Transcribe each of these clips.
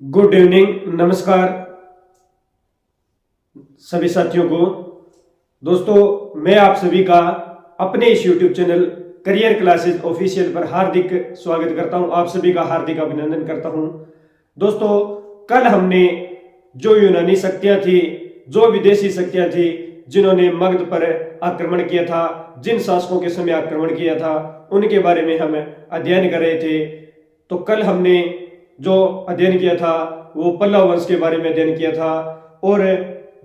Good evening, नमस्कार सभी साथियों को। दोस्तों, मैं आप सभी का अपने इस YouTube channel career classes official पर हार्दिक स्वागत करता हूं। आप सभी का हार्दिक अभिनंदन करता हूं। दोस्तों, कल हमने जो यूनानी शक्तियां थी, जो विदेशी शक्तियां थी, जिन्होंने मगध पर आक्रमण किया था, जिन शासकों के समय आक्रमण किया था, उनके बारे में हम अध्ययन कर रहे थे। तो कल हमने जो अध्ययन किया था वो पल्लव वंश के बारे में अध्ययन किया था, और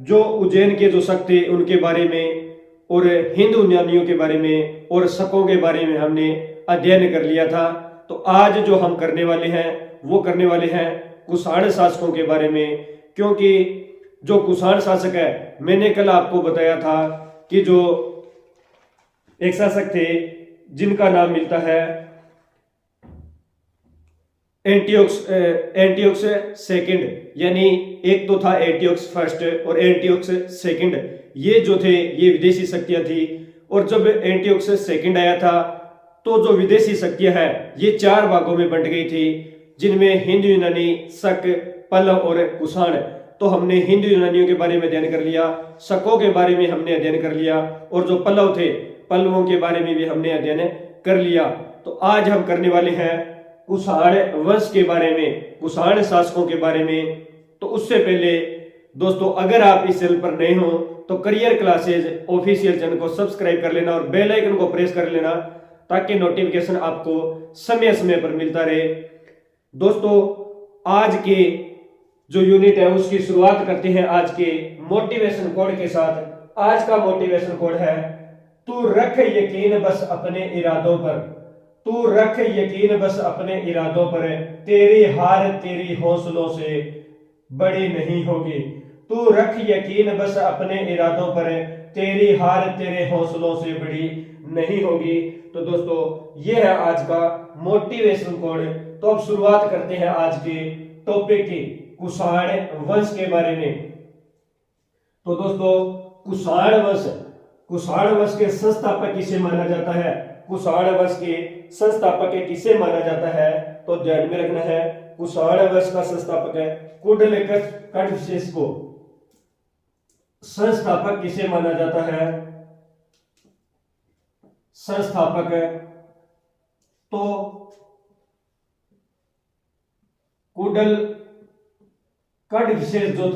जो उज्जैन के जो शक थे उनके बारे में, और हिंदू यूनानियों के बारे में, और शकों के बारे में हमने अध्ययन कर लिया था। तो आज जो हम करने वाले हैं वो करने वाले हैं कुषाण शासकों के बारे में। क्योंकि जो कुषाण शासक है, मैंने कल आपको बताया था कि जो एक शासक थे जिनका नाम मिलता है एंटियोक्स सेकंड, यानी एक तो था एंटियोक्स फर्स्ट और एंटियोक्स सेकंड। ये जो थे ये विदेशी शक्तियां थी। और जब एंटियोक्स सेकंड आया था तो जो विदेशी शक्तियां हैं ये चार भागों में बंट गई थी, जिनमें हिंदू यूनानी, शक, पल्लव और कुषाण। तो हमने हिंदू यूनानियों के बारे में अध्ययन कर लिया, शकों के बारे में हमने अध्ययन कर लिया, और जो पल्लव थे पल्लवों के बारे में भी हमने अध्ययन कर लिया। तो आज हम करने वाले हैं कुषाण वंश के बारे में, कुषाण शासकों के बारे में। तो उससे पहले दोस्तों, अगर आप इस चैनल पर नए हो तो करियर क्लासेज ऑफिशियल चैनल को सब्सक्राइब कर लेना और बेल आइकन को प्रेस कर लेना, ताकि नोटिफिकेशन आपको समय समय पर मिलता रहे। दोस्तों, आज के जो यूनिट है उसकी शुरुआत करते हैं आज के मोटिवेशन कोड के साथ। आज का मोटिवेशन कोड है, तू रख यकीन बस अपने इरादों पर, तू रख यकीन बस अपने इरादों पर, तेरी हार तेरी हौसलों से बड़ी नहीं होगी। तू रख यकीन बस अपने इरादों पर, तेरी हार तेरे हौसलों से बड़ी नहीं होगी। तो दोस्तों, ये है आज का मोटिवेशन कोड। तो अब शुरुआत करते हैं आज के टॉपिक की, कुषाण वंश के बारे में। तो दोस्तों, कुषाण वंश के संस्थापक किसे माना जाता है? कुषाण वंश के संस्थापक किसे माना जाता है? तो ध्यान में रखना है, कुषाण वंश का संस्थापक है कुंडलकश कण्वशेष को संस्थापक किसे माना जाता है? संस्थापक तो कुंडल कण्वशेष जो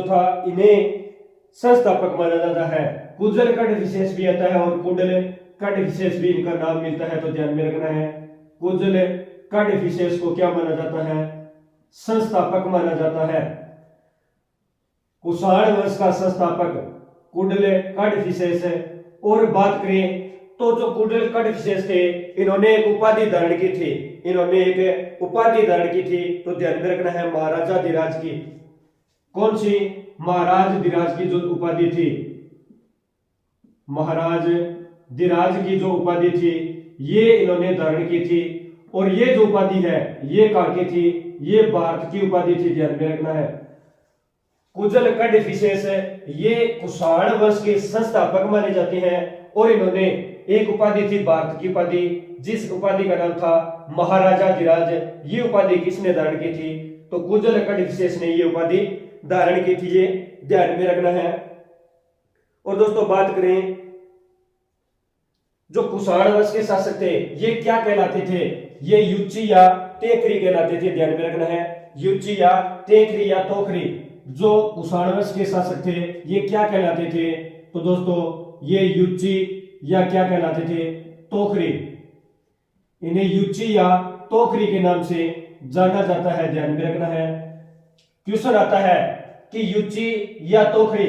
था इन्हें संस्थापक माना जाता है। कुंडल कण्वशेष भी आता है और कुंडल कण्वशेष भी इनका नाम मिलता है। तो ध्यान में रखना है, कुंडल कण्वशेष को क्या माना जाता है? संस्थापक माना जाता है। कुषाण वंश का संस्थापक कुंडल कण्वशेष है। और बात करें तो जो कुंडल कण्वशेष थे इन्होंने एक उपाधि धारण की थी, तो ध्यान में रखना है, महाराजा धीराज की। कौन सी? महाराज धीराज की जो उपाधि थी, महाराज धीराज की जो उपाधि थी ये इन्होंने धारण की थी। और ये जो उपाधि है ये कहां की थी? ये भारत की उपाधि थी। ध्यान में रखना है, कुंडल कण्वशेष ये कुषाण वंश के संस्थापक माने जाते हैं। और इन्होंने एक उपाधि थी भारत की उपाधि, जिस उपाधि का नाम था महाराजा धीराज। ये उपाधि किसने धारण की थी? तो कुंडल कण्वशेष ने ये उपाधि धारण की थी। ये ध्यान में रखना है। और दोस्तों, बात करें जो कुषाण वंश के शासक थे ये क्या कहलाते थे? ये युची या तेखरी कहलाते थे। ध्यान में रखना है, युची या तेखरी या तोखरी। जो कुषाण वंश के शासक थे ये क्या कहलाते थे? तो दोस्तों, ये युची या क्या कहलाते थे? तोखरी। इन्हें युची या तोखरी के नाम से जाना जाता है। ध्यान में रखना है, क्वेश्चन आता है कि युची या तोखरी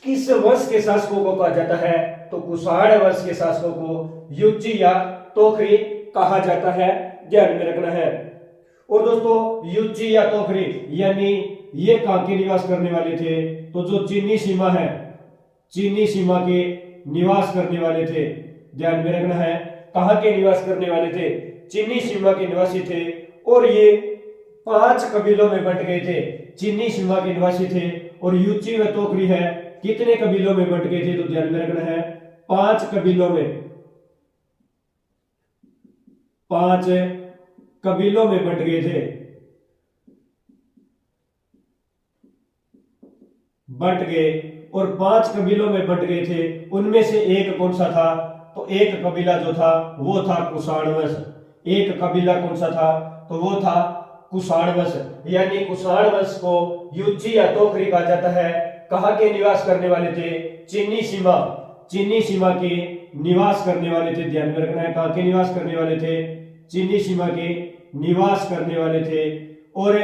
किस वंश के शासकों को कहा जाता है? तो कुषाण वंश के शासकों को युची या तोखरी कहा जाता है। ध्यान में रखना है। और दोस्तों, युची या तोखरी यानी ये कहां के निवास करने वाले थे? तो जो चीनी सीमा है, चीनी सीमा के निवास करने वाले थे। ध्यान में रखना है, कहां के निवास करने वाले थे? चीनी सीमा के निवासी थे। और ये 5 कबीलों में बंट गए थे। चीनी सीमा के निवासी थे और युची व तोखरी है कितने कबीलों में बंट गए थे? तो ध्यान में रखना है, 5 कबीलों में, 5 कबीलों में बंट गए थे। बंट गए और 5 कबीलों में बंट गए थे। उनमें से एक कौन सा था? तो एक कबीला जो था वो था कुषाण वंश। एक कबीला कौन सा था? तो वो था कुषाण वंश। यानी कुषाण वंश को युची या तोखरी कहा जाता है। कहाँ के निवास करने वाले थे? चीनी सीमा के निवास करने वाले थे। ध्यान में रखना है, कहाँ के निवास करने वाले थे? चीनी सीमा के निवास करने वाले थे। और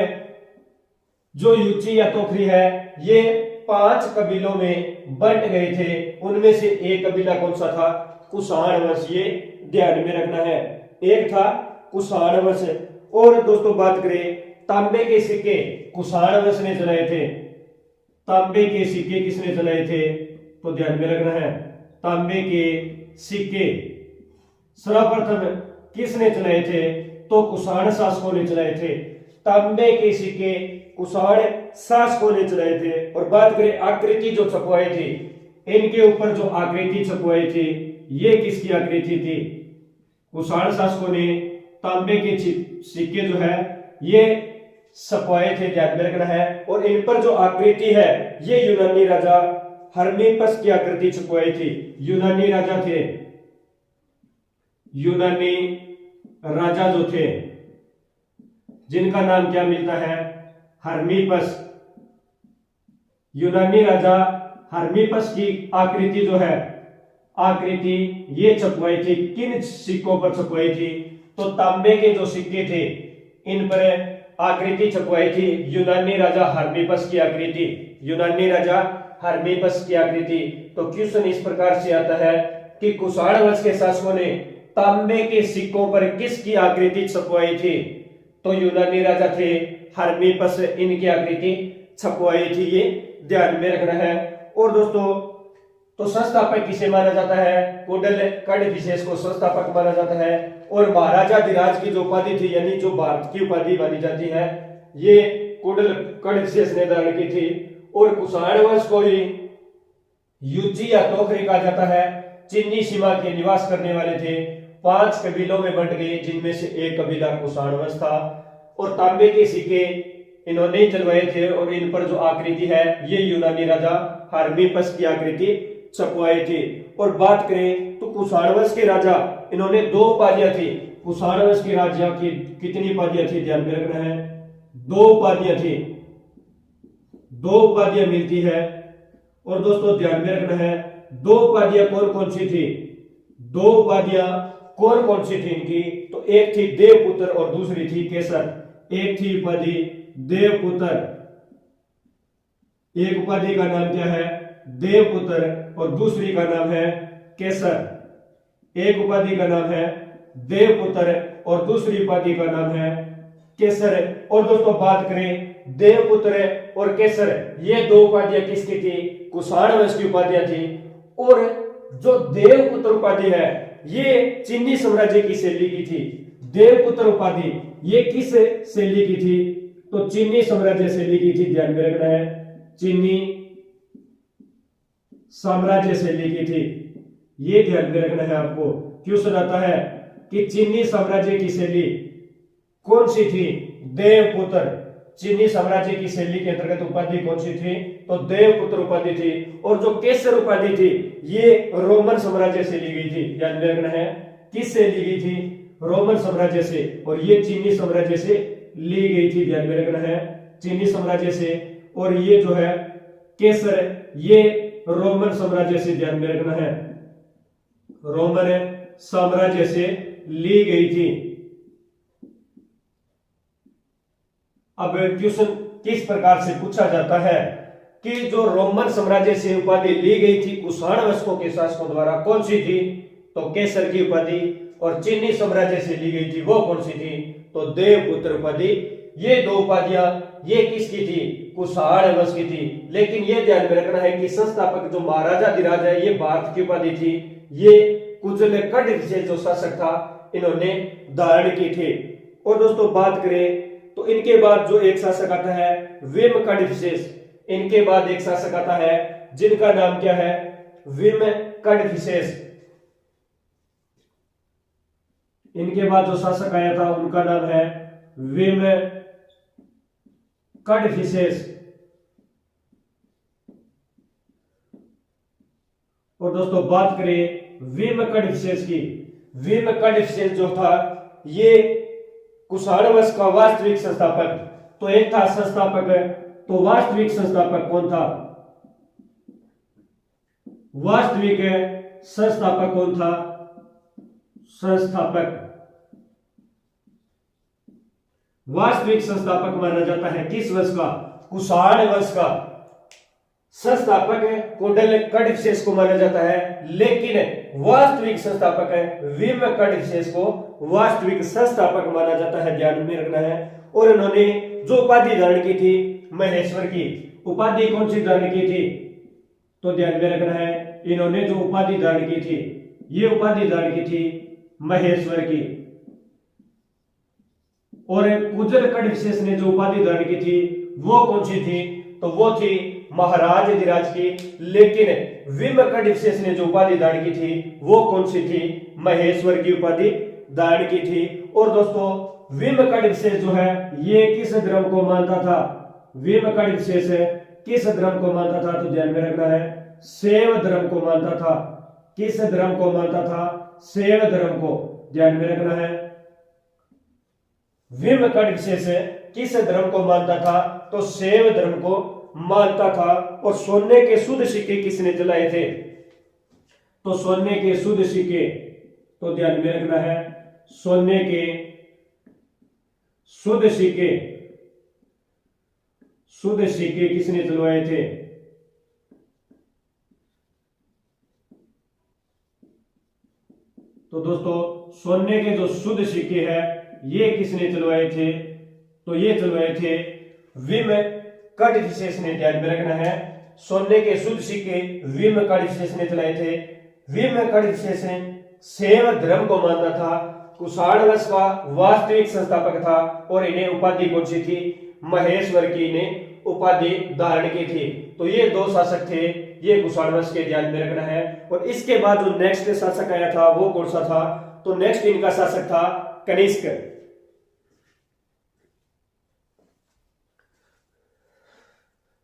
जो युची या तोखरी है ये 5 कबीलों में बंट गए थे। उनमें से एक कबीला कौन सा था? कुषाण वंश। ये ध्यान में रखना है, एक था कुषाण वंश। और दोस्तों बात करें तांबे के सिक्के कुषाण वंश ने चलाए थे। तांबे के सिक्के किसने चलाए थे? तो ध्यान में रखना है, तांबे के सिक्के सर्वप्रथम किसने चलाए थे? तो कुषाण शासकों ने चलाए थे। तांबे के सिक्के कुषाण शासकों ने चलाए थे। और बात करें आकृति जो छपवाई थी, इनके ऊपर जो आकृति छपवाई थी ये किसकी आकृति थी? कुषाण शासकों ने तांबे के सिक्के जो है ये छपवाए थे। ध्यान में रखना है। और इन पर जो आकृति है ये यूनानी राजा हर्मिपस की आकृति छपवाई थी। यूनानी राजा थे, यूनानी राजा जो थे जिनका नाम क्या मिलता है? हर्मिपस। यूनानी राजा हर्मिपस की आकृति जो है, आकृति ये छपवाई थी। किन सिक्कों पर छपवाई थी? तो तांबे के जो सिक्के थे इन पर आकृति छपवाई थी यूनानी राजा हर्मिपस की आकृति। यूनानी राजा हर्मिपस की आकृति। तो क्वेश्चन इस प्रकार से आता है कि कुषाण वंश के शासकों ने तांबे के सिक्कों पर किसकी आकृति छपवाई थी? तो यूनानी राजा थे हर्मिपस, इनकी आकृति छपवाई थी। ये ध्यान में रखना है। और दोस्तों तो संस्थापक किसे माना जाता है? कुंडल कड़विशेष को संस्थापक माना जाता है। और महाराजाधिराज की जो उपाधि थी यानी जो भारत की उपाधि मानी जाती है ये कुंडल कड़विशेष ने धारण की थी। और कुषाण वंश को ही युची या तोखरी कहा जाता है। चीनी सीमा के निवास करने वाले थे। 5 कबीलों में बंट गए जिनमें से एक कबीला कुषाण वंश था। और तांबे के सिक्के इन्होंने ही चलवाए थे। और इन पर जो आकृति है ये यूनानी राजा हर्मिपस की आकृति छपवाई थी। और बात करें तो कुषाण वंश के राजा इन्होंने 2 उपाधियां थी। कुषाण वंश के राजा की कितनी उपाधियां थी? ध्यान में रखना है, 2 उपाधियां थी। 2 उपाधियां मिलती है। और दोस्तों ध्यान में रखना है 2 उपाधियां कौन कौन सी थी? 2 उपाधियां कौन कौन सी थी इनकी? तो एक थी देवपुत्र और दूसरी थी केसर। एक थी उपाधि देवपुत्र, एक उपाधि का नाम क्या है? देवपुत्र और दूसरी का नाम है केसर। एक उपाधि का नाम है देवपुत्र और दूसरी उपाधि का नाम है केसर। और दोस्तों बात करें देवपुत्र और केसर ये 2 उपाधियां किसकी थी? कुषाण वंश की उपाधियां थी। और जो देवपुत्र उपाधि है ये चीनी साम्राज्य की शैली की थी। देवपुत्र उपाधि ये किस शैली की थी? तो चीनी साम्राज्य शैली की थी। ध्यान में रखना है, चीनी साम्राज्य शैली की थी। ये ध्यान में रखना है आपको। क्वेश्चन आता है कि चीनी साम्राज्य की शैली कौन सी थी? देवपुत्र। चीनी साम्राज्य की शैली के अंतर्गत उपाधि कौन सी थी? तो देवपुत्र उपाधि थी। और जो केसर उपाधि थी ये रोमन साम्राज्य से ली गई थी। ध्यान में रखना है, किससे ली गई थी? रोमन साम्राज्य से। और ये चीनी साम्राज्य से ली गई थी। ध्यान में रखना है, चीनी साम्राज्य से। और ये जो है केसर ये रोमन साम्राज्य से। ध्यान में रखना है, रोमन साम्राज्य से ली गई थी। अब क्वेश्चन किस प्रकार से पूछा जाता है कि जो रोमन साम्राज्य से उपाधि ली गई थी कुषाण वंशों के शासकों द्वारा कौन सी थी? तो केसर की उपाधि। और चीनी साम्राज्य से ली गई थी वो कौन सी थी? तो देवपुत्र उपाधि। ये 2 उपाधियां ये किसकी थी? कुषाण वंश की थी। लेकिन ये ध्यान में रखना है कि संस्थापक जो महाराजाधिराज है ये भारत की उपाधि थी। ये कुजल कड़विशेष जो शासक था इन्होंने धारण की थी। और दोस्तों बात करें तो इनके बाद जो एक शासक आता है विम कड़विशेष। इनके बाद एक शासक आता है जिनका नाम क्या है? विम कड़विशेष। इनके बाद जो शासक आया था उनका नाम है विम कड़विशेष। और दोस्तों बात करें विम कड़फिसेस की, विम कड़फिसेस जो था ये कुषाण वंश का वास्तविक संस्थापक, तो एक था संस्थापक, तो वास्तविक संस्थापक कौन था? वास्तविक संस्थापक कौन था? संस्थापक, वास्तविक संस्थापक माना जाता है किस वंश का? कुषाण वंश का। संस्थापक कोंडल कड़फिसेस को माना जाता है, लेकिन वास्तविक संस्थापक है विम कड़फिसेस को वास्तविक संस्थापक माना जाता है, ध्यान में रखना है। और इन्होंने जो उपाधि धारण की थी महेश्वर की, उपाधि कौन सी धारण की थी? तो ध्यान में रखना है, इन्होंने जो उपाधि धारण की थी, ये उपाधि धारण की थी महेश्वर की। और कुजल कड़फिसेस ने जो उपाधि धारण की थी वो कौन सी थी? तो वो थी महाराज अधिराज की। लेकिन विम कड़फिसेस ने जो उपाधि धारण की थी वो कौन सी थी? महेश्वर की उपाधि धारण की थी। और दोस्तों विम कड़फिसेस जो है ये किस धर्म को मानता था? विम कड़फिसेस किस धर्म को मानता था? तो ध्यान में रखना है, शैव धर्म को मानता था। किस धर्म को मानता था? शैव धर्म को, ध्यान में रखना है। विम कड़फिसेस किस धर्म को मानता था? तो शैव धर्म को मानता था। और सोने के शुद्ध सिक्के किसने जलाए थे? तो सोने के शुद्ध सिक्के, तो ध्यान में रखना है, सोने के शुद्ध सिक्के, शुद्ध सिक्के किसने जलवाए थे? तो दोस्तों सोने के जो शुद्ध सिक्के हैं ये किसने चलवाए थे? तो ये चलवाए थे विम कड़फिसेस ने, ध्यान में रखना है। सोने के शुद्ध सिक्के विम कड़फिसेस ने चलाए थे। विम कड़फिसेस शैव धर्म को मानता था, कुषाण वंश का वास्तविक संस्थापक था। और इन्हें उपाधि कौन सी थी? महेश्वर की इन्हें उपाधि धारण की थी। तो ये दो शासक थे, ये कुषाण वंश के, ध्यान में रखना है। और इसके बाद जो नेक्स्ट शासक आया था वो कौन सा था? तो नेक्स्ट इनका शासक था कनिष्क।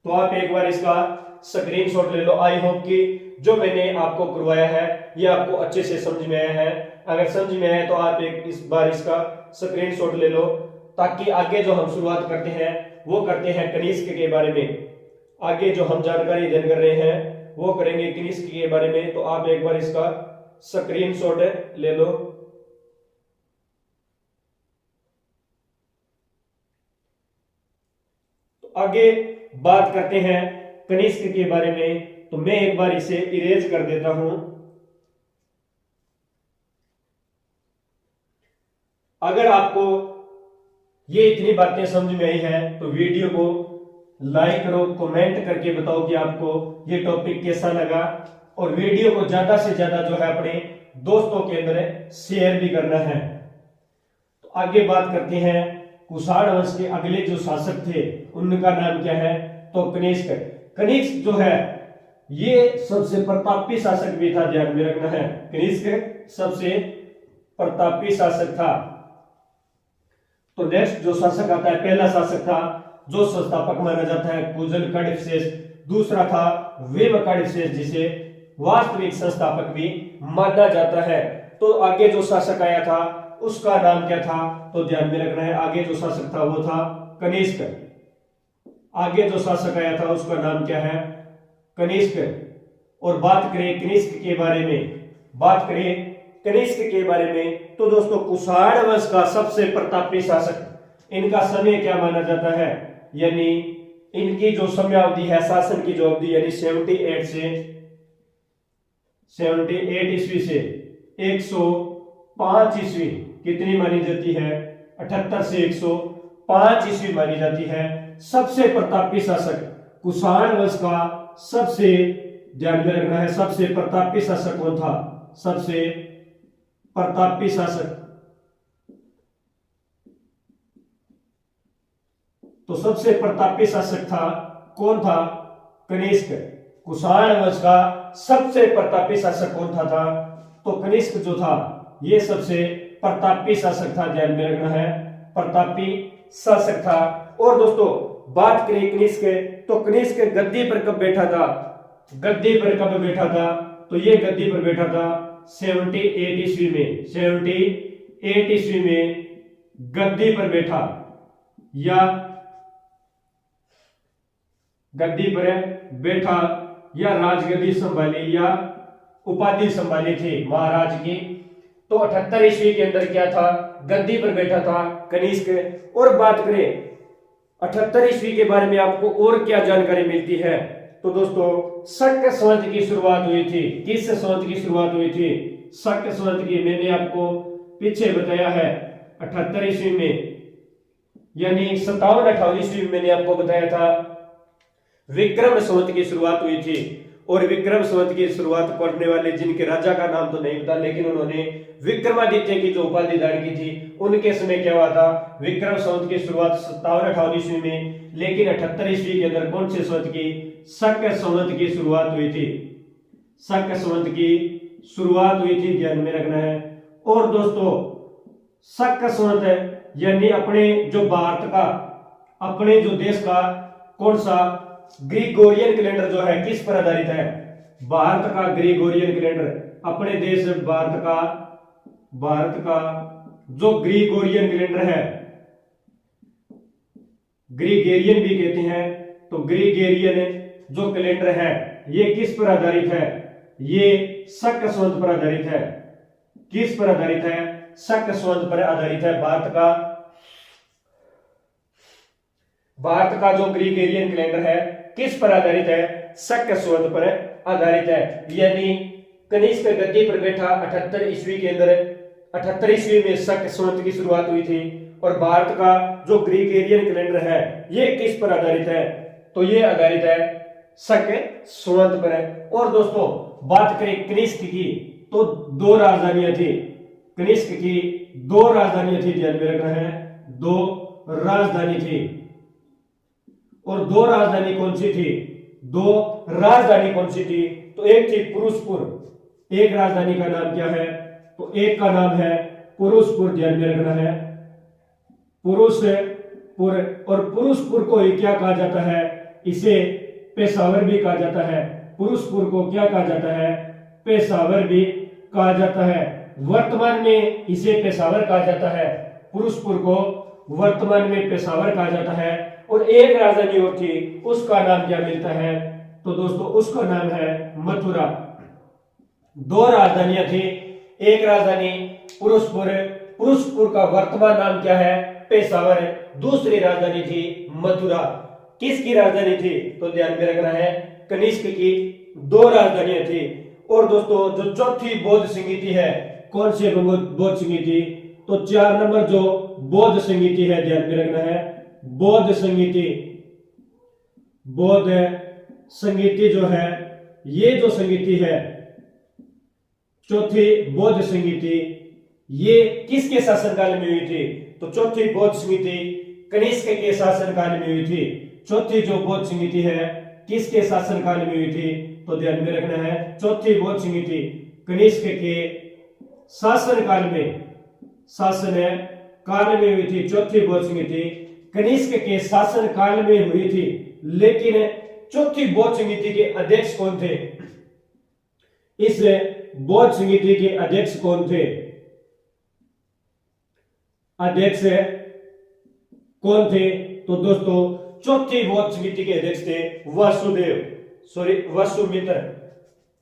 तो आप एक बार इसका स्क्रीनशॉट ले लो। आई होप कि जो मैंने आपको करवाया है ये आपको अच्छे से समझ में आया है। अगर समझ में आया तो आप इस बार इसका स्क्रीनशॉट ले लो, ताकि आगे जो हम शुरुआत करते हैं वो करते हैं कनिष्क के बारे में। आगे जो हम जानकारी अध्ययन कर रहे हैं वो करेंगे कनिष्क के बारे में। तो आप एक बार इसका स्क्रीनशॉट ले लो। तो आगे बात करते हैं कनिष्क के बारे में। तो मैं एक बार इसे इरेज कर देता हूं। अगर आपको ये इतनी बातें समझ में आई हैं तो वीडियो को लाइक करो, कमेंट करके बताओ कि आपको ये टॉपिक कैसा लगा। और वीडियो को ज्यादा से ज्यादा जो है अपने दोस्तों के अंदर शेयर भी करना है। तो आगे बात करते हैं कुषाण वंश के अगले जो शासक थे उनका नाम क्या है? तो कनिष्क। कनिष्क जो है ये सबसे प्रतापी शासक भी था, ध्यान में रखना है। कनिष्क सबसे प्रतापी शासक था। तो नेक्स्ट जो शासक आता है, पहला शासक था जो संस्थापक माना जाता है कुजल कड़फिसेस। दूसरा था विम कड़फिसेस जिसे वास्तविक संस्थापक भी माना जाता है। तो आगे जो शासक आया था उसका नाम क्या था? तो ध्यान में रखना है, आगे जो शासक था वो था कनिष्क। आगे जो शासक आया था उसका नाम क्या है? कनिष्क। और बात करें कनिष्क के बारे में, बात करें कनिष्क के बारे में तो दोस्तों कुषाण वंश का सबसे प्रतापी शासक, इनका समय क्या माना जाता है? यानी इनकी जो समयावधि है, शासन की जो अवधि, यानी 78 ईस्वी से 105 ईस्वी कितनी मानी जाती है? 78 से 105 ईस्वी मानी जाती है। सबसे प्रतापी शासक कुषाण वंश का सबसे, ध्यान में रखना है, सबसे प्रतापी शासक कौन था? सबसे प्रतापी शासक, तो सबसे प्रतापी शासक था कौन था? कनिष्क। कुषाण वंश का सबसे प्रतापी शासक कौन था? तो कनिष्क जो था ये सबसे प्रतापी शासक था, ध्यान में रखना है, प्रतापी शासक था। और दोस्तों बात करें कनिष्क, तो कनिष्क गद्दी पर कब बैठा था? गद्दी पर कब बैठा था? तो ये गद्दी पर बैठा था 78 ईस्वी में, 78 ईस्वी में गद्दी पर बैठा या गद्दी पर बैठा या राजगद्दी संभाली या उपाधि संभाली थी महाराज की। तो 78 ईस्वी के अंदर क्या था, गद्दी पर बैठा था कनिष्क। और बात करें 78 ईस्वी के बारे में आपको और क्या जानकारी मिलती है, तो दोस्तों शक संवत की शुरुआत हुई थी। किस संवत की शुरुआत हुई थी, शक संवत की। मैंने आपको पीछे बताया है 78 ईस्वी में, यानी 57-58 ईस्वी में मैंने आपको बताया था विक्रम संवत की शुरुआत हुई थी। और विक्रम संवत की शुरुआत करने वाले जिनके राजा का नाम तो नहीं पता, लेकिन उन्होंने विक्रमादित्य की जो उपाधि धारण की थी, उनके समय क्या हुआ था, विक्रम संवत की शुरुआत 57-58 ईस्वी में। लेकिन 78 ईस्वी के अंदर कौन से संवत की, शक संवत की शुरुआत हुई थी। शक संवत की शुरुआत हुई थी, ध्यान में रखना है। और दोस्तों शक संवत यानी अपने जो भारत का, अपने जो देश का कौन सा ग्रिगोरियन कैलेंडर जो है किस पर आधारित है, भारत का ग्रिगोरियन कैलेंडर। अपने देश भारत का जो ग्रिगोरियन कैलेंडर है, ग्रिगोरियन भी कहते हैं, तो ग्रिगोरियन जो कैलेंडर है ये किस पर आधारित है, ये शक संवत पर आधारित है। किस पर आधारित है, शक संवत पर आधारित है। भारत का जो ग्रिगोरियन कैलेंडर है किस पर आधारित है, शक संवत पर आधारित है। यानी कनिष्क गद्दी पर बैठा 78 ईस्वी के अंदर, 78 ईस्वी में शक संवत की शुरुआत हुई थी। और भारत का जो ग्रिगोरियन कैलेंडर है ये किस पर आधारित है, तो ये आधारित है शक संवत पर। और दोस्तों बात करें कनिष्क की, तो दो राजधानियां थी। कनिष्क की दो राजधानियां थी, ध्यान में रखना है, दो राजधानी थी। और दो राजधानी कौन सी थी, दो राजधानी कौन सी थी, तो एक थी पुरुषपुर। एक राजधानी का नाम क्या है, तो एक का नाम है पुरुषपुर, ध्यान में रखना है, पुरुषपुर। और पुरुषपुर को ही क्या कहा जाता है, इसे पेशावर भी कहा जाता है। पुरुषपुर को क्या कहा जाता है, पेशावर भी कहा जाता है। वर्तमान में इसे पेशावर कहा जाता है, पुरुषपुर को वर्तमान में पेशावर कहा जाता है। और एक राजधानी और थी, उसका नाम क्या मिलता है, तो दोस्तों उसका नाम है मथुरा। दो राजधानियां थी, एक राजधानी पुरुषपुर, पुरुषपुर का वर्तमान नाम क्या है, पेशावर। दूसरी राजधानी थी मथुरा। किसकी राजधानी थी, तो ध्यान में रखना है कनिष्क की दो राजधानियां थी। और दोस्तों जो चौथी बौद्ध संगीति है, कौन सी बौद्ध संगीति, तो 4 नंबर जो बौद्ध संगीति है, ध्यान में रखना है बौद्ध संगीति। बौद्ध संगीति जो है, ये जो संगीति है चौथी बौद्ध संगीति, ये किसके शासनकाल में हुई थी, तो चौथी बौद्ध संगीति कनिष्क के शासनकाल में हुई थी। चौथी जो बौद्ध संगीति है किसके शासनकाल में हुई थी, तो ध्यान में रखना है चौथी बौद्ध संगीति कनिष्क के शासनकाल में हुई थी। चौथी बौद्ध संगीति कनिष्क के शासन काल में हुई थी। लेकिन चौथी बौद्ध संगीति के अध्यक्ष कौन थे, इस बौद्ध संगीति के अध्यक्ष कौन थे, अध्यक्ष कौन थे, तो दोस्तों चौथी बौद्ध संगीति के अध्यक्ष थे वसुमित्र।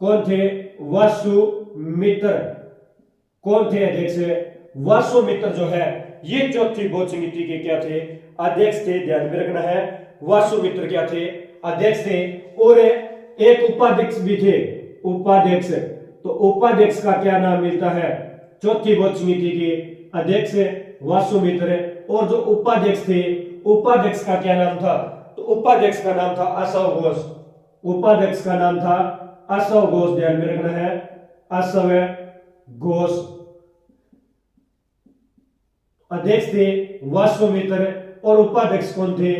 कौन थे, वसुमित्र। कौन थे अध्यक्ष, वसुमित्र जो है ये चौथी बौद्ध संगीति के क्या थे, अध्यक्ष थे। ध्यान में रखना है वसुमित्र क्या थे, अध्यक्ष थे। और एक उपाध्यक्ष भी थे, उपाध्यक्ष। तो उपाध्यक्ष का क्या नाम मिलता है, चौथी बौद्ध समिति के अध्यक्ष वसुमित्र। और जो उपाध्यक्ष थे, उपाध्यक्ष का क्या नाम था, तो उपाध्यक्ष का नाम था अशव घोष। उपाध्यक्ष का नाम था अशव घोष, ध्यान में रखना है अशव घोष। अध्यक्ष थे वसुमित्र और उपाध्यक्ष कौन थे,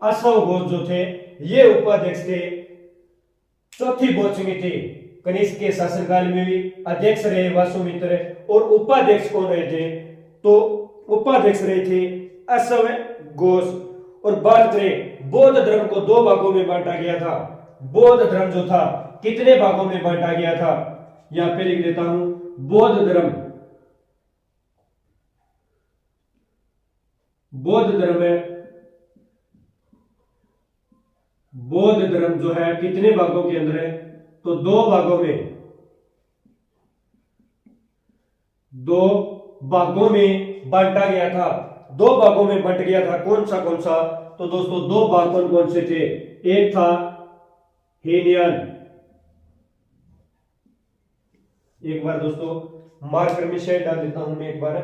अशव घोष जो थे ये उपाध्यक्ष थे। चौथी बौद्ध समिति कनिष्क के शासनकाल में भी अध्यक्ष रहे वसुमित्र और उपाध्यक्ष कौन रहे थे, तो उपाध्यक्ष रहे थे अशव घोष। और बात करें बौद्ध धर्म को 2 भागों में बांटा गया था। बौद्ध धर्म जो था कितने भागों में बांटा गया था, यहां पे लिख देता हूं बौद्ध धर्म। बौद्ध धर्म है, बौद्ध धर्म जो है कितने भागों के अंदर है, तो दो भागों में, दो भागों में बांटा गया था। दो भागों में बंट गया था, कौन सा, तो दोस्तों दो भाग कौन कौन से थे, एक था हीनियन, एक बार दोस्तों मार्कर में शेड डाल देता हूं मैं एक बार,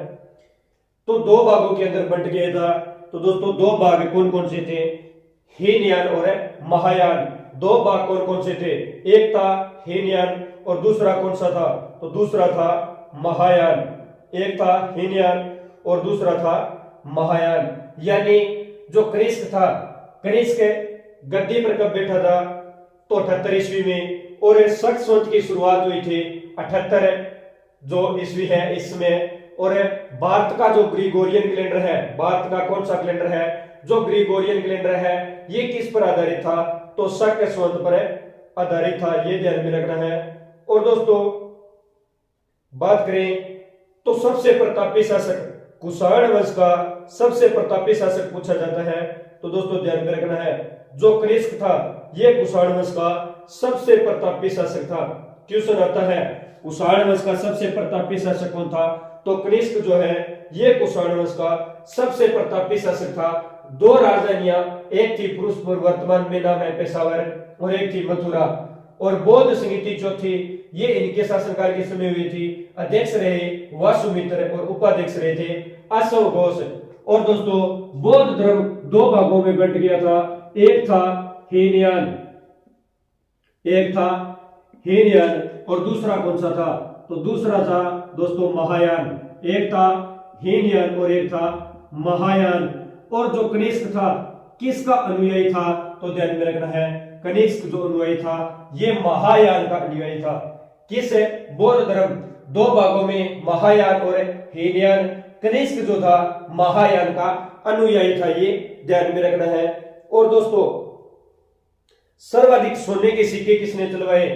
तो दो भागों के अंदर बंट गया था। तो दोस्तों दो भाग कौन कौन से थे, हीनयान और महायान। दो भाग कौन कौन से थे, एक था हीनयान और दूसरा कौन सा था, तो दूसरा था महायान। एक था हीनयान और दूसरा था महायान। यानी जो कनिष्क था, कनिष्क गद्दी पर कब बैठा था, तो 78 ईस्वी में, और शक संवत की शुरुआत हुई थी 78 जो ईस्वी है इसमें। और भारत का जो ग्रिगोरियन कैलेंडर है, भारत का कौन सा कैलेंडर है, जो ग्रिगोरियन कैलेंडर है, ये किस पर आधारित था, तो शक संवत पर आधारित था, ये ध्यान में रखना है। और दोस्तों बात करें तो सबसे प्रतापी शासक, कुषाण वंश का सबसे प्रतापी शासक पूछा जाता है, तो दोस्तों ध्यान में रखना है जो कनिष्क था ये कुषाण वंश का सबसे प्रतापी शासक था। क्वेश्चन आता है कुषाण वंश का सबसे प्रतापी शासक कौन था, तो कनिष्क जो है ये कुषाण वंश का सबसे प्रतापी शासक था। दो राजधानियां, एक थी पुरुषपुर वर्तमान में नाम है पेशावर, और एक थी मथुरा। और बौद्ध समिति जो थी ये इनके शासनकाल के समय हुई थी। अध्यक्ष रहे वासुमित्र और उपाध्यक्ष रहे थे अशोक घोष। और दोस्तों बौद्ध धर्म दो भागों में बंट गया था, एक था हीनयान, एक था हीनयान और दूसरा कौन सा था, तो दूसरा था दोस्तों महायान। एक था हीनयान और एक था महायान। और जो कनिष्क था किसका अनुयायी था, तो ध्यान में रखना है कनिष्क जो अनुयायी था ये महायान का अनुयायी था। किस बौद्ध धर्म दो भागों में महायान और हीनयान, कनिष्क जो था महायान का अनुयायी था, ये ध्यान में रखना है। और दोस्तों सर्वाधिक सोने के सिक्के किसने चलवाए,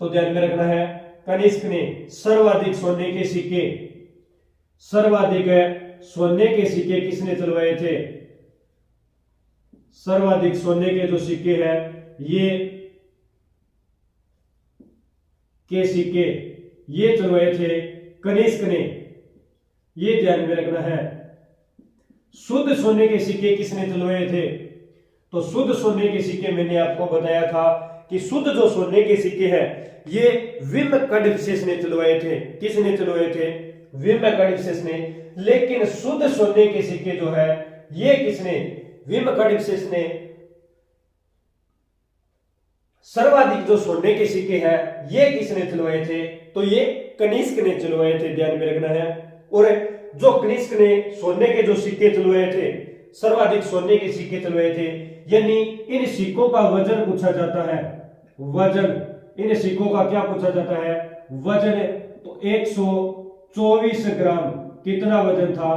तो ध्यान में रखना है कनिष्क ने सर्वाधिक सोने के सिक्के, सर्वाधिक सोने के सिक्के किसने चलवाए थे, सर्वाधिक सोने के जो सिक्के हैं ये के सिक्के ये चलवाए थे कनिष्क ने, ये ध्यान में रखना है। शुद्ध सोने के सिक्के किसने चलवाए थे, तो शुद्ध सोने के सिक्के मैंने आपको बताया था कि शुद्ध जो सोने के सिक्के हैं ये विम्कड विशेष ने चलवाए थे। किसने चलवाए थे, विम्कड विशेष ने। लेकिन शुद्ध सोने के सिक्के जो है ये किसने, विम्कड विशेष ने। सर्वाधिक जो सोने के सिक्के हैं ये किसने चलवाए थे, तो ये कनिष्क ने चलवाए थे, ध्यान में रखना है। और जो कनिष्क ने सोने के जो सिक्के चलवाए थे, सर्वाधिक सोने के सिक्के चलवाए थे, यानी इन सिक्कों का वजन पूछा जाता है, वजन, इन सिक्कों का क्या पूछा जाता है, वजन। तो 124 ग्राम कितना वजन था,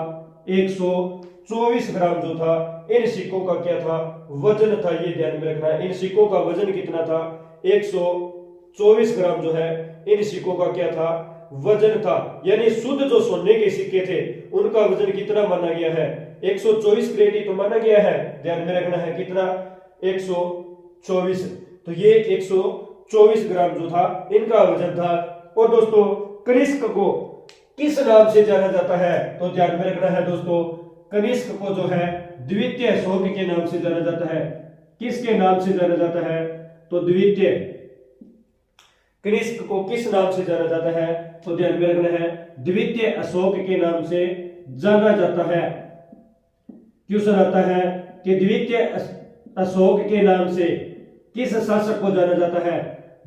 124 ग्राम जो था इन सिक्कों का क्या था, वजन था, ये ध्यान में रखना है। इन सिक्कों का वजन कितना था, 124 ग्राम जो है इन सिक्कों का क्या था, वजन था। यानी शुद्ध जो सोने के सिक्के थे उनका वजन कितना माना गया है, 124 कैरेट तो माना गया है, ध्यान में रखना है कितना, 124। तो ये 124 ग्राम जो था इनका वजन था। और दोस्तों कनिष्क को किस नाम से जाना जाता है, तो ध्यान में रखना है दोस्तों कनिष्क को जो है द्वितीय अशोक के नाम से जाना जाता है। किसके नाम से जाना जाता है, तो द्वितीय, कनिष्क को किस नाम से जाना जाता है, तो ध्यान में रखना है द्वितीय अशोक के नाम से जाना जाता है। क्वेश्चन आता है कि द्वितीय अशोक के नाम से किस शासक को जाना जाता है,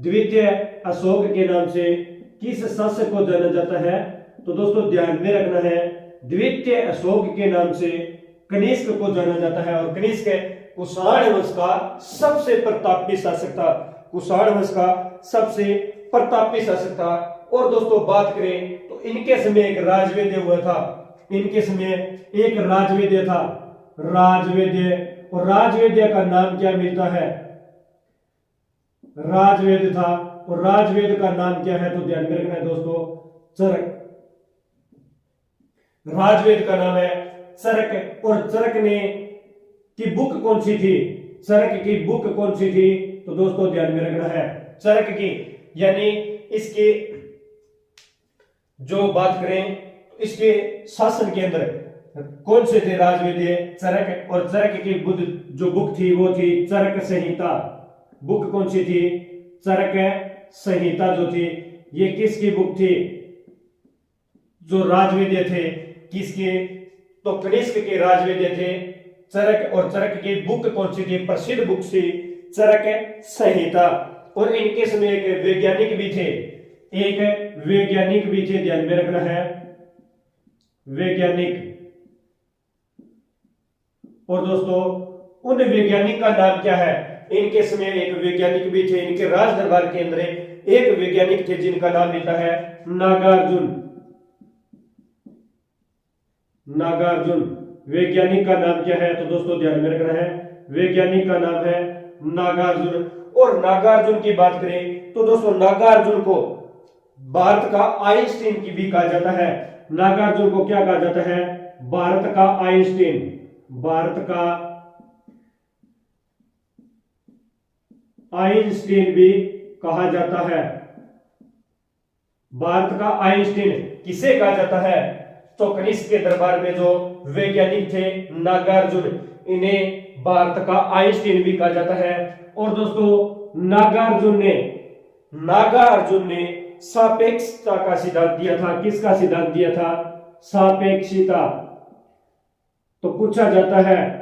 द्वितीय अशोक के नाम से किस शासक को जाना जाता है, तो दोस्तों ध्यान में रखना है द्वितीय अशोक के नाम से कनिष्क को जाना जाता है। और कनिष्क कुषाण वंश का सबसे प्रतापी शासक था, कुषाण वंश का सबसे प्रतापी शासक था। और दोस्तों बात करें तो इनके समय एक राजवेद्य हुआ था, इनके समय एक राजवेद्य था, राजवेद्य। और राजवेद्य का नाम क्या मिलता है, राजवेद्य था और राजवेद का नाम क्या है, तो ध्यान में रखना है दोस्तों चरक। राजवेद का नाम है चरक। और चरक ने की बुक कौन सी थी, चरक की बुक कौन सी थी, तो दोस्तों ध्यान में रखना है चरक की, यानी इसके जो बात करें तो इसके शासन के अंदर कौन से थे राजवेदीय चरक। और चरक की बुद्ध जो बुक थी वो थी चरक संहिता। बुक कौन सी थी, चरक संहिता जो थी, ये किसकी बुक थी, जो राजवेद्य थे किसके, तो कनिष्क के राजवेद्य थे चरक। और चरक की बुक कौन सी थी, प्रसिद्ध बुक थी चरक संहिता। और इनके समय एक वैज्ञानिक भी थे, एक वैज्ञानिक भी थे, ध्यान में रखना है वैज्ञानिक। और दोस्तों उन वैज्ञानिक का नाम क्या है, इनके समय एक वैज्ञानिक भी थे, इनके राज दरबार के अंदर एक वैज्ञानिक थे जिनका नाम लेता है नागार्जुन। नागार्जुन वैज्ञानिक का नाम क्या है, तो दोस्तों ध्यान में रखना है वैज्ञानिक का नाम है नागार्जुन। और नागार्जुन की बात करें तो दोस्तों नागार्जुन को भारत का आइंस्टीन की भी कहा जाता है। नागार्जुन को क्या कहा जाता है, भारत का आइंस्टीन, भारत का आइंस्टीन भी कहा जाता है। भारत का आइंस्टीन किसे कहा जाता है, तो कनिष्क के दरबार में जो वैज्ञानिक थे नागार्जुन, इन्हें भारत का आइंस्टीन भी कहा जाता है। और दोस्तों नागार्जुन ने सापेक्षता का सिद्धांत दिया था। किसका सिद्धांत दिया था, सापेक्षिता। तो पूछा जाता है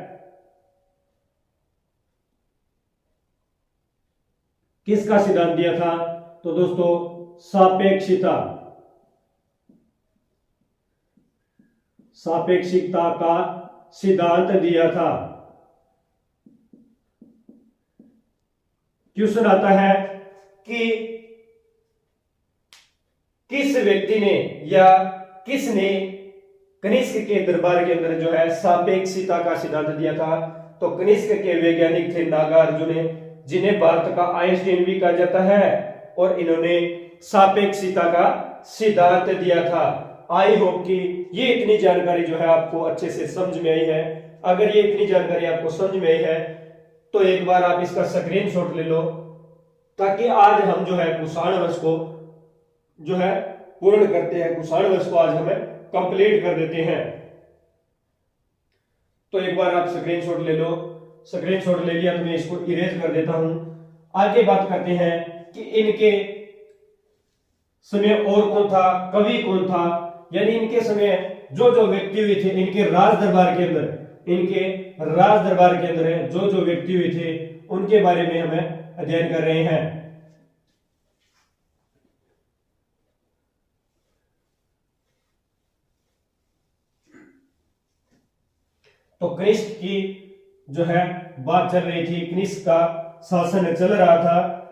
किसका सिद्धांत दिया था, तो दोस्तों सापेक्षिता, सापेक्षिकता का सिद्धांत दिया था। क्वेश्चन आता है कि किस व्यक्ति ने या किसने कनिष्क के दरबार के अंदर जो है सापेक्षिता का सिद्धांत दिया था, तो कनिष्क के वैज्ञानिक थे नागार्जुन, जिन्हें भारत का आइंस्टीन भी कहा जाता है, और इन्होंने सापेक्षिता का सिद्धांत दिया था। आई होप कि ये इतनी जानकारी जो है आपको अच्छे से समझ में आई है। अगर ये इतनी जानकारी आपको समझ में आई है तो एक बार आप इसका स्क्रीनशॉट ले लो, ताकि आज हम जो है कुषाण वंश को जो है पूर्ण करते हैं, कुषाण वंश को आज हमें कंप्लीट कर देते हैं। तो एक बार आप स्क्रीनशॉट ले लो। स्क्रीनशॉट ले लिया तो मैं इसको इरेज कर देता हूं। आगे बात करते हैं कि इनके समय और कौन था, कवि कौन था, यानी इनके समय जो जो व्यक्ति हुए थे इनके राज दरबार के अंदर, इनके राज दरबार के अंदर जो जो व्यक्ति हुए थे उनके बारे में हमें अध्ययन कर रहे हैं। तो कनिष्क की जो है बात चल रही थी, कनिष्क का शासन चल रहा था।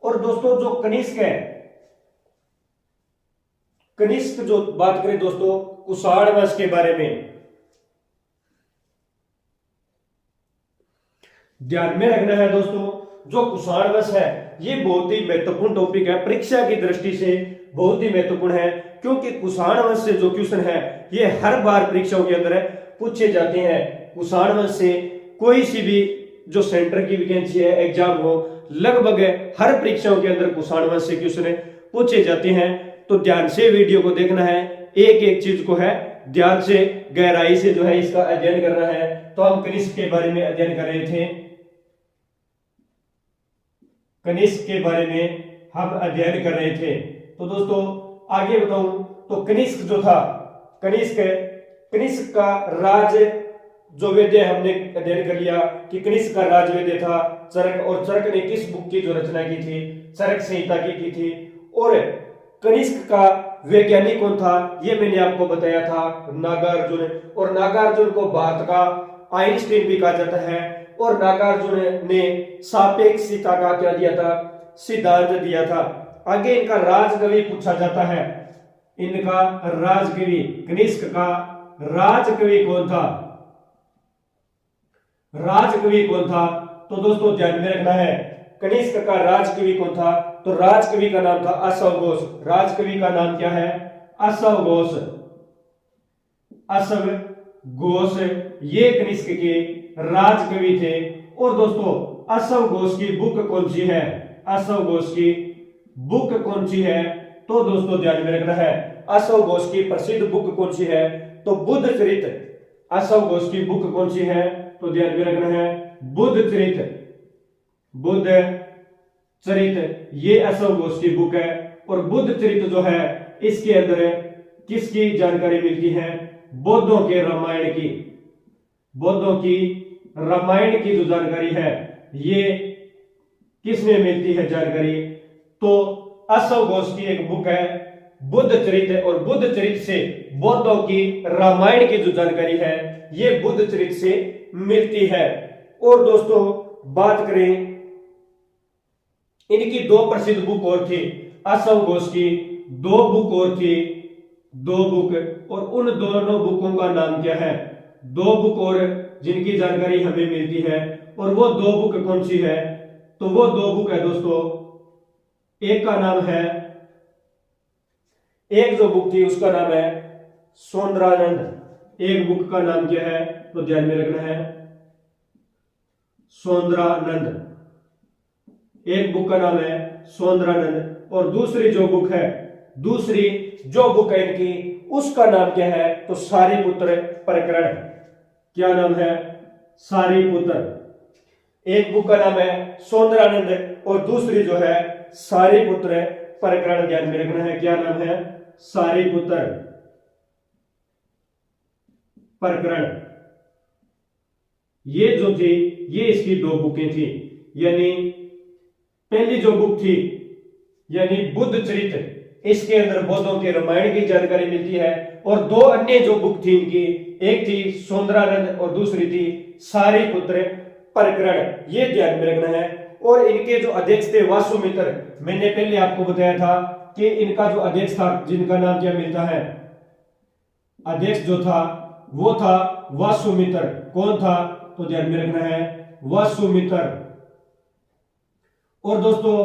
और दोस्तों जो कनिष्क है, कनिष्क जो बात करें दोस्तों कुषाण वंश के बारे में, ध्यान में रखना है दोस्तों, जो कुषाण वंश है ये बहुत ही महत्वपूर्ण टॉपिक है, परीक्षा की दृष्टि से बहुत ही महत्वपूर्ण है, क्योंकि कुषाण वंश से जो क्वेश्चन है ये हर बार परीक्षाओं के अंदर पूछे जाते हैं। कुषाण वंश से कोई सी भी जो सेंटर की वैकेंसी है, एग्जाम हो, लगभग हर परीक्षाओं के अंदर कुषाण वंश से क्वेश्चन पूछे जाते हैं। तो ध्यान से वीडियो को देखना है, एक एक चीज को है ध्यान से गहराई से जो है इसका अध्ययन करना है। तो हम कनिष्क के बारे में अध्ययन कर रहे थे, कनिष्क के बारे में हम अध्ययन कर रहे थे। तो दोस्तों आगे बताऊं तो कनिष्क जो था, कनिष्क का राज जो वेद्य हमने अध्ययन कर लिया कि कनिष्क का राज वेद्य था चरक, और चरक ने किस बुक की जो रचना की थी, चरक संहिता की थी। और कनिष्क का वैज्ञानिक कौन था ये मैंने आपको बताया था, नागार्जुन। और नागार्जुन को भारत का आइंस्टीन भी कहा जाता है। और नागार्जुन ने सापेक्षिता का क्या दिया था, सिद्धांत दिया था। आगे इनका राजकवि पूछा जाता है, इनका राजकवि, कनिष्क का राजकवि कौन था, राजकवि कौन था, तो दोस्तों ध्यान में रखना है कनिष्क का राजकवि कौन था? तो राजकवि का नाम था अश्व घोष। राजकवि का नाम क्या है? अश्व घोष। अश्व घोष ये कनिष्क के राजकवि थे। और दोस्तों अश्व घोष की बुक कौन सी है? अश्व घोष की बुक कौन सी है? तो दोस्तों ध्यान में रखना है, अश्व घोष की प्रसिद्ध बुक कौन सी है? तो बुद्ध चरित। अश्व घोष की बुक कौन सी है? तो ध्यान में रखना है बुद्ध चरित। बुद्ध चरित ये अश्व घोष की बुक है। और बुद्ध चरित जो है इसके अंदर किसकी जानकारी मिलती है? बौद्धों के रामायण की। बौद्धों की रामायण की जो जानकारी है ये किसमें मिलती है जानकारी? तो अश्व घोष की एक बुक है बुद्ध चरित। और बुद्ध चरित से बौद्धों की रामायण की जो जानकारी है ये बुद्ध चरित से मिलती है। और दोस्तों बात करें इनकी दो प्रसिद्ध बुक और थी। अश्व घोष की दो बुक और थी, दो बुक। और उन दोनों बुकों का नाम क्या है? दो बुक और जिनकी जानकारी हमें मिलती है। और वो दो बुक कौन सी है? तो वो दो बुक है दोस्तों, एक का नाम है, एक जो बुक थी उसका नाम है सौंदरानंद। एक बुक का नाम क्या है? तो ध्यान में रखना है सौंदरानंद। एक बुक का नाम है सौंदरानंद। और दूसरी जो बुक है, दूसरी जो बुक है इनकी उसका नाम क्या है? तो सारीपुत्र प्रकरण। क्या नाम है? सारीपुत्र। एक बुक का नाम है सौंदरानंद और दूसरी जो है सारीपुत्र प्रकरण। ध्यान में रखना है क्या नाम है? सारीपुत्र प्रकरण। ये जो थी ये इसकी दो बुकें थी। यानी पहली जो बुक थी यानी बुद्ध चरित, इसके अंदर बौद्धों के रामायण की जानकारी मिलती है। और दो अन्य जो बुक थी इनकी, एक थी सौंदरानंद और दूसरी थी सारीपुत्र प्रकरण। ये ध्यान में रखना है। और इनके जो अध्यक्ष थे वासुमित्र, मैंने पहले आपको बताया था कि इनका जो अध्यक्ष था जिनका नाम क्या मिलता है, अध्यक्ष जो था वो था वासुमित्र। कौन था? तो ध्यान में रखना है वासुमित्र। और दोस्तों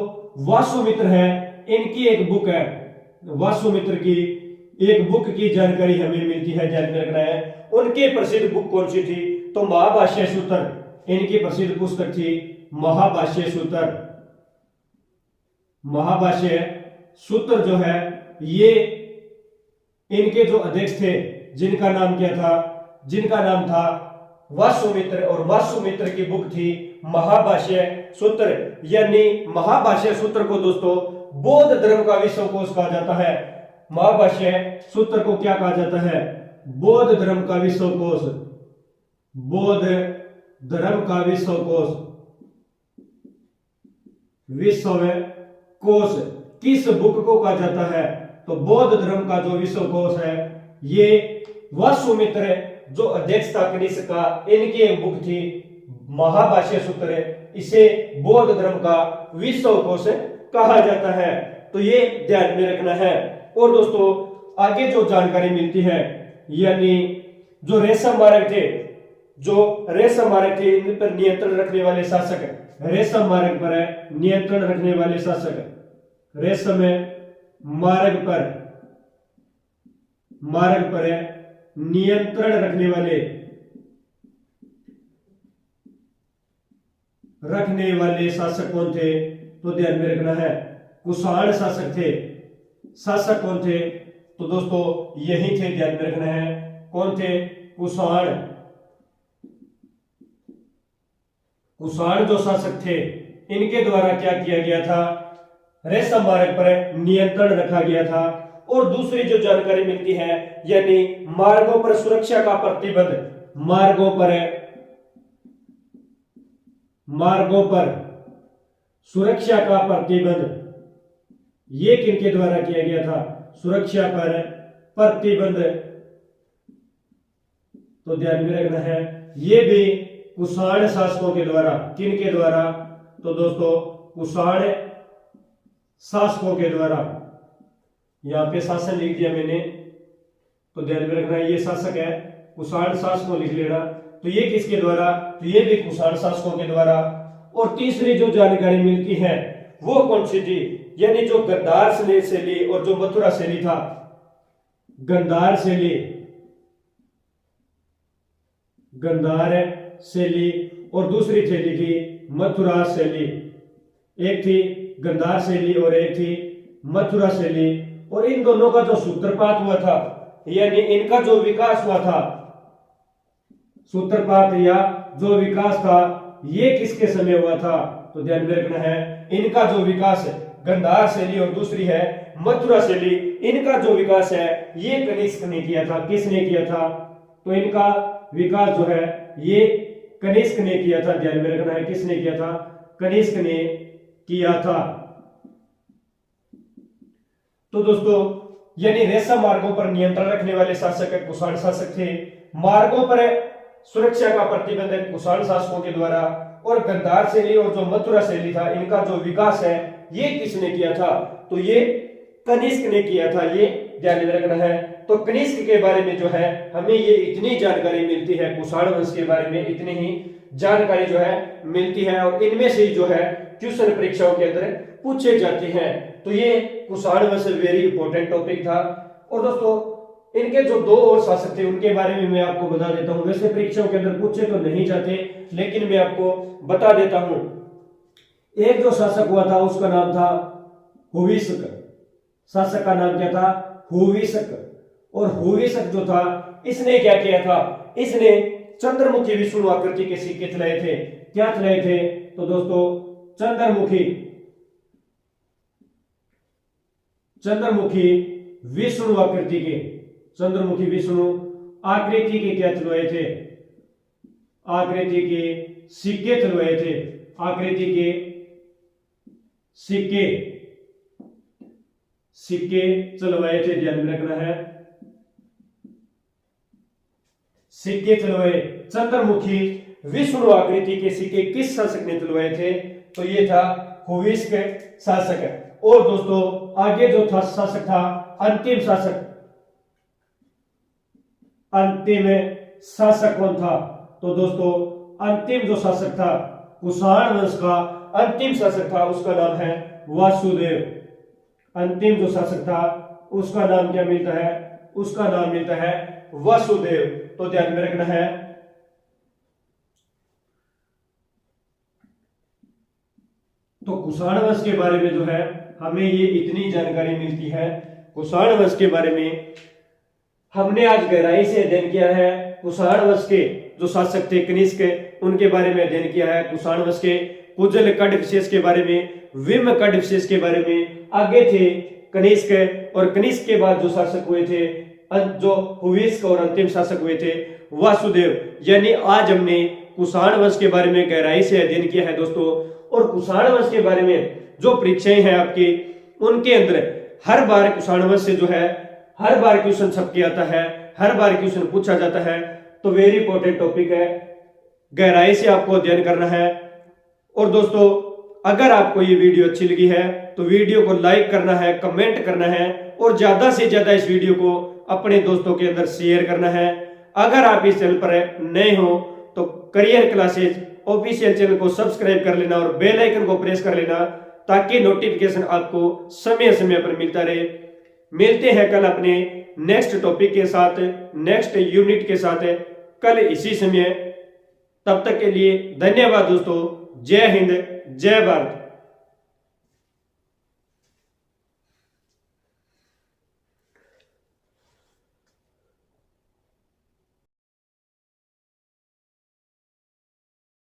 वासुमित्र है इनकी एक बुक है, वासुमित्र की एक बुक की जानकारी हमें मिलती है। ध्यान में रखना है उनकी प्रसिद्ध बुक कौन सी थी? तो महाभाष्य सूत्र। इनकी प्रसिद्ध पुस्तक थी महाभाष्य सूत्र। महाभाष्य सूत्र जो है ये इनके जो अध्यक्ष थे जिनका नाम क्या था? जिनका नाम था वासुमित्र। और वासुमित्र की बुक थी महाभाष्य सूत्र। यानी महाभाष्य सूत्र को दोस्तों बौद्ध धर्म का विश्वकोश कहा जाता है। महाभाष्य सूत्र को क्या कहा जाता है? बौद्ध धर्म का विश्वकोश। बौद्ध धर्म का विश्वकोश। विश्वकोश किस बुक को कहा जाता है? तो बौद्ध धर्म का जो विश्वकोश है ये वासुमित्र जो अध्यक्ष था कनिष्क का, इनकी एक बुक थी महाभाष्य सूत्र। इसे बौद्ध धर्म का विश्वकोश कहा जाता है। तो ये ध्यान में रखना है। और दोस्तों आगे जो जानकारी मिलती है यानी जो रेशम मार्ग थे, जो रेशम मार्ग थे इन पर नियंत्रण रखने वाले शासक, रेशम मार्ग पर नियंत्रण रखने वाले शासक, रेशम मार्ग पर नियंत्रण रखने वाले शासक कौन थे? तो ध्यान में रखना है कुषाण शासक थे। शासक कौन थे? तो दोस्तों यही थे, ध्यान में रखना है कौन थे? कुषाण। कुषाण जो शासक थे इनके द्वारा क्या किया गया था? रेशम मार्ग पर नियंत्रण रखा गया था। और दूसरी जो जानकारी मिलती है यानी मार्गों पर सुरक्षा का प्रतिबंध। मार्गों पर सुरक्षा का प्रतिबंध ये किनके द्वारा किया गया था? सुरक्षा पर प्रतिबंध। तो ध्यान में रखना है ये भी कुषाण शासकों के द्वारा। किनके द्वारा? तो दोस्तों कुषाण शासकों के द्वारा। यहां पे शासन लिख दिया मैंने, तो ध्यान में रखना है ये शासक है, कुषाण शासकों लिख लेना। तो ये किसके द्वारा? तो ये भी कुषाण शासकों के द्वारा। और तीसरी जो जानकारी मिलती है वो कौन सी थी, यानी जो गंधार शैली और जो मथुरा शैली था, गंधार शैली और दूसरी शैली थी मथुरा शैली। एक थी गंधार शैली और एक थी मथुरा शैली। और इन दोनों का जो सूत्रपात हुआ था, यानी इनका जो विकास हुआ था, सूत्रपात या जो विकास था, ये किसके समय हुआ था, तो ध्यान में रखना है इनका जो विकास है गंधार शैली और दूसरी है मथुरा शैली, इनका जो विकास है ये कनिष्क ने किया था। किसने किया था, तो इनका विकास जो है ये कनिष्क ने किया था। ध्यान में रखना है किसने किया था, कनिष्क ने किया था। तो दोस्तों यानी रेशम मार्गों पर नियंत्रण रखने वाले शासक कुषाण शासक थे, मार्गों पर सुरक्षा का प्रतिबंध कुषाण शासकों के द्वारा, और गंधार शैली और जो मथुरा शैली था इनका जो विकास है ये किसने किया था, तो ये कनिष्क ने किया था। ये ध्यान में रखना है। तो कनिष्क के बारे में जो है हमें ये इतनी जानकारी मिलती है, कुषाण वंश के बारे में इतनी ही जानकारी जो है मिलती है, और इनमें से जो है क्वेश्चन परीक्षाओं के अंदर पूछे जाते हैं। तो ये कुषाण वंश वेरी इंपॉर्टेंट टॉपिक था। और दोस्तों इनके जो दो और शासक थे उनके बारे में मैं आपको बता देता हूं। वैसे परीक्षाओं के अंदर पूछे तो नहीं जाते, लेकिन मैं आपको बता देता हूं। एक जो शासक हुआ था उसका नाम था हुविसक। शासक का नाम क्या था, हुविसक। और हुविसक जो था इसने क्या किया था, इसने चंद्रमुखी विष्णु आकृति के सिक्के चलाए थे। क्या चलाए थे, तो दोस्तों चंद्रमुखी विष्णु आकृति के, चंद्रमुखी विष्णु आकृति के क्या चलवाए थे, आकृति के सिक्के चलवाए थे। आकृति के सिक्के चलवाए थे। ध्यान में रखना है सिक्के चलवाए, चंद्रमुखी विष्णु आकृति के सिक्के किस शासक ने चलवाए थे, तो ये था हुविसक शासक। और दोस्तों आगे जो था शासक था अंतिम शासक कौन था, तो दोस्तों अंतिम जो शासक था कुषाण वंश का अंतिम शासक था उसका नाम है वासुदेव। अंतिम जो शासक था उसका नाम क्या मिलता है, उसका नाम मिलता है वासुदेव। तो ध्यान में रखना है। तो कुषाण वंश के बारे में जो है हमें ये इतनी जानकारी मिलती है। कुषाण वंश के बारे में हमने आज गहराई से अध्ययन किया है। कुषाण वंश के जो शासक थे कनिष्क, उनके बारे में अध्ययन किया है। कुषाण वंश के कुजल कड विशेष के बारे में, विम कड विशेष के बारे में। आगे थे कनिष्क, और कनिष्क के बाद जो शासक हुए थे, जो हुविसक, और अंतिम शासक हुए थे वासुदेव। यानी आज हमने कुषाण वंश के बारे में गहराई से अध्ययन किया है दोस्तों। और कुषाण वंश के बारे में जो परीक्षाएं हैं आपकी, उनके अंदर हर बार कुषाण वंश से जो है हर बार क्वेश्चन छप के आता है, हर बार क्वेश्चन पूछा जाता है। तो वेरी इंपॉर्टेंट टॉपिक है, गहराई से आपको अध्ययन करना है। और दोस्तों अगर आपको ये वीडियो अच्छी लगी है तो वीडियो को लाइक करना है, कमेंट करना है, और ज्यादा से ज्यादा इस वीडियो को अपने दोस्तों के अंदर शेयर करना है। अगर आप इस चैनल पर नए हो तो करियर क्लासेज ऑफिशियल चैनल को सब्सक्राइब कर लेना और बेल आइकन को प्रेस कर लेना, ताकि नोटिफिकेशन आपको समय समय पर मिलता रहे। मिलते हैं कल अपने नेक्स्ट टॉपिक के साथ, नेक्स्ट यूनिट के साथ, कल इसी समय। तब तक के लिए धन्यवाद दोस्तों। जय हिंद, जय भारत।